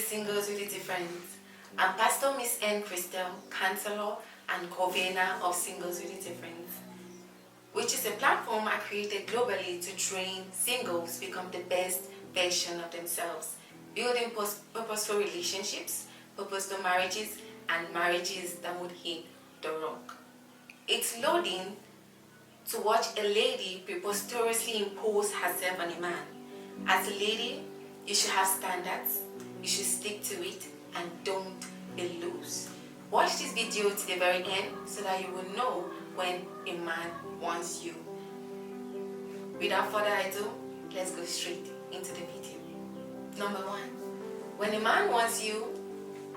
Singles with a Difference. I'm Pastor Miss N. Christel, counselor and convener of Singles with a Difference, which is a platform I created globally to train singles become the best version of themselves, building purposeful relationships, purposeful marriages, and marriages that would hit the rock. It's loading to watch a lady preposterously impose herself on a man. As a lady, you should have standards, you should stick to it, and don't be loose. Watch this video to the very end so that you will know when a man wants you. Without further ado, let's go straight into the video. Number 1, when a man wants you,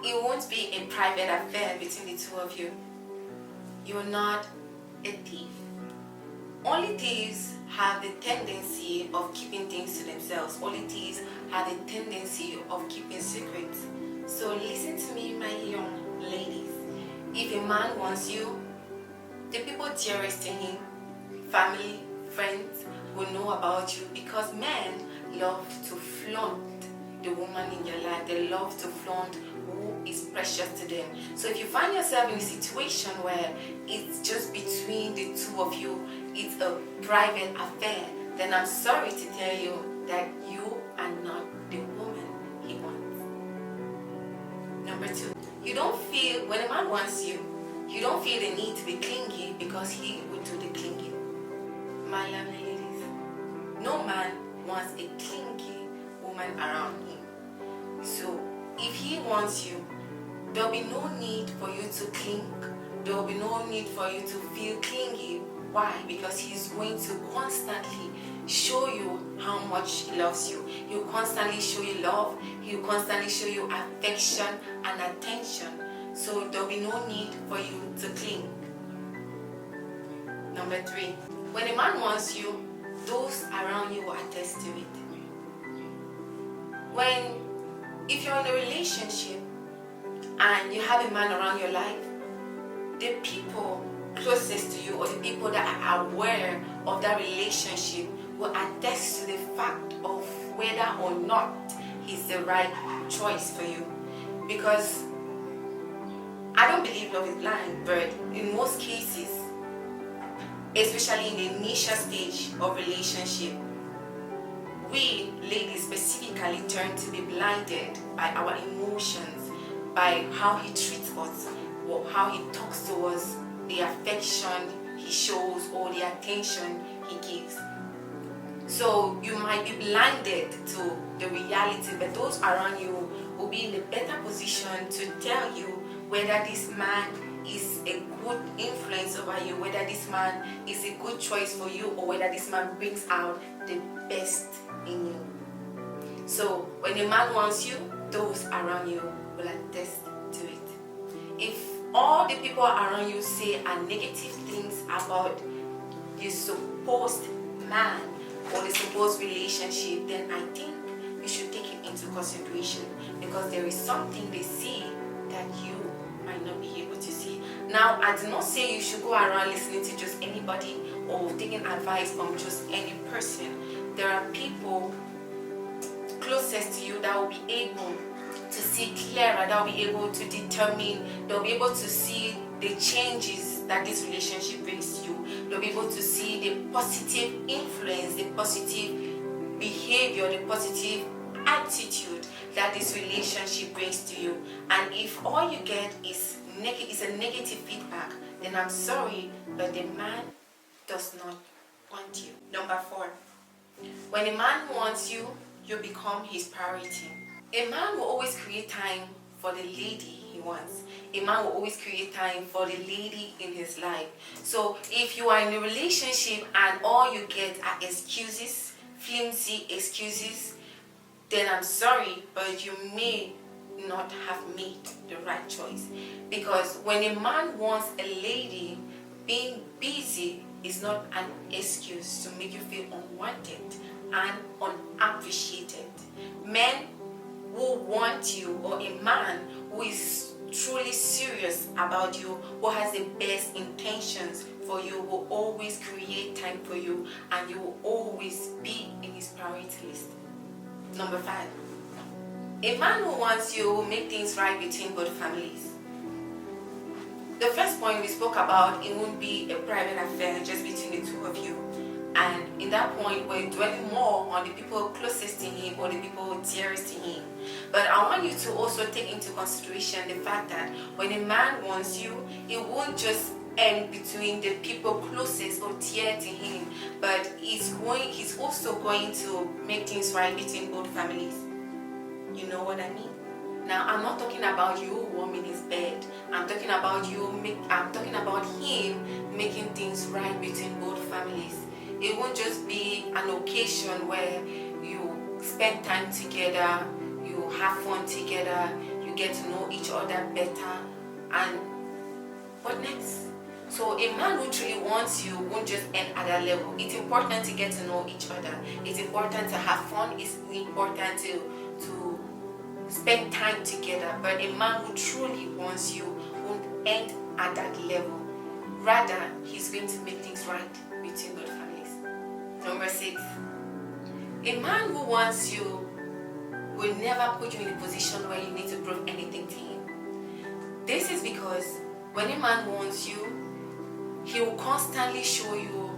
it won't be a private affair between the two of you. You're not a thief. Only thieves have the tendency of keeping things to themselves. Only thieves have the tendency of keeping secrets. So listen to me, my young ladies. If a man wants you, the people dearest to him, family, friends, will know about you, because men love to flaunt the woman in your life. They love to flaunt who is precious to them. So if you find yourself in a situation where it's just between the two of you, it's a private affair, then I'm sorry to tell you that you are not the woman he wants. Number 2, you don't feel, when a man wants you, you don't feel the need to be clingy because he will do the clinging. My lovely ladies, no man wants a clingy woman around him. So if he wants you, there'll be no need for you to cling. There'll be no need for you to feel clingy. Why? Because he's going to constantly show you how much he loves you. He'll constantly show you love. He'll constantly show you affection and attention. So there'll be no need for you to cling. Number 3, when a man wants you, those around you will attest to it. If you're in a relationship and you have a man around your life, the people closest to you or the people that are aware of that relationship will attest to the fact of whether or not he's the right choice for you. Because I don't believe love is blind, but in most cases, especially in the initial stage of relationship, we ladies specifically turn to be blinded by our emotions, by how he treats us, or how he talks to us, the affection he shows, or the attention he gives. So you might be blinded to the reality, but those around you will be in a better position to tell you whether this man is a good influence over you, whether this man is a good choice for you, or whether this man brings out the best in you. So when a man wants you, those around you will attest to it. If all the people around you say are negative things about the supposed man or the supposed relationship, then I think you should take it into consideration, because there is something they see that you might not be able to see. Now, I do not say you should go around listening to just anybody or taking advice from just any person. There are people closest to you that will be able to see clearer, that will be able to determine, they'll be able to see the changes that this relationship brings to you. They'll be able to see the positive influence, the positive behavior, the positive attitude that this relationship brings to you. And if all you get is a negative feedback, then I'm sorry, but the man does not want you. Number 4, when a man wants you, you become his priority. A man will always create time for the lady he wants. A man will always create time for the lady in his life. So if you are in a relationship and all you get are excuses, flimsy excuses, then I'm sorry, but you may not have made the right choice. Because when a man wants a lady, being busy is not an excuse to make you feel unwanted and unappreciated. Men who want you, or a man who is truly serious about you, who has the best intentions for you, will always create time for you, and you will always be in his priority list. Number 5, A man who wants you will make things right between both families. The first point we spoke about, it won't be a private affair just between the two of you. And in that point, we're dwelling more on the people closest to him or the people dearest to him. But I want you to also take into consideration the fact that when a man wants you, it won't just end between the people closest or dear to him, but he's also going to make things right between both families. You know what I mean? Now, I'm not talking about you warming his bed. I'm talking about him making things right between both families. It won't just be an occasion where you spend time together, you have fun together, you get to know each other better, and what next? So a man who truly wants you won't just end at that level. It's important to get to know each other. It's important to have fun. It's important to spend time together. But a man who truly wants you won't end at that level. Rather, he's going to make things right between both families. Number 6. A man who wants you will never put you in a position where you need to prove anything to him. This is because when a man wants you, he will constantly show you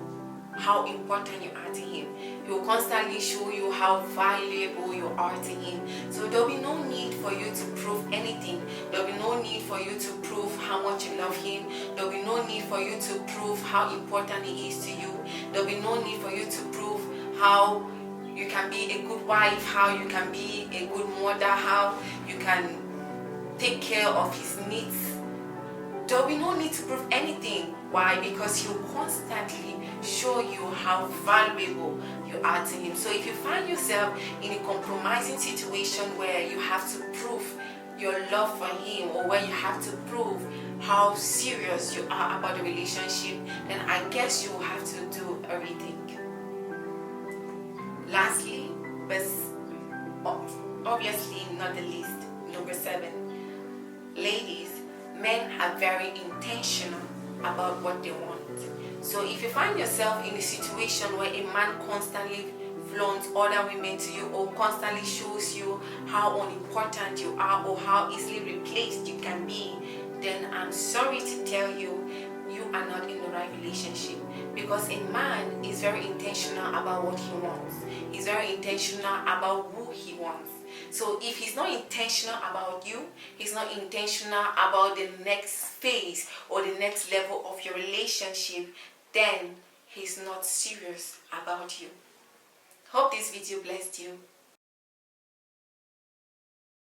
how important you are to him. He will constantly show you how valuable you are to him. So there will be no need for you to prove anything. There will be no need for you to prove how much you love him. There will be no need for you to prove how important he is to you. There will be no need for you to prove how you can be a good wife, how you can be a good mother, how you can take care of his needs. There will be no need to prove anything. Why? Because he will constantly show you how valuable you are to him. So if you find yourself in a compromising situation where you have to prove your love for him, or where you have to prove how serious you are about the relationship, then I guess you will have to do a rethink. Lastly, but obviously not the least, number 7. Ladies, men are very intentional about what they want. So if you find yourself in a situation where a man constantly flaunts other women to you, or constantly shows you how unimportant you are or how easily replaced you can be, then I'm sorry to tell you, you are not in the right relationship. Because a man is very intentional about what he wants. He's very intentional about who he wants. So if he's not intentional about you, he's not intentional about the next phase or the next level of your relationship, then he's not serious about you. Hope this video blessed you.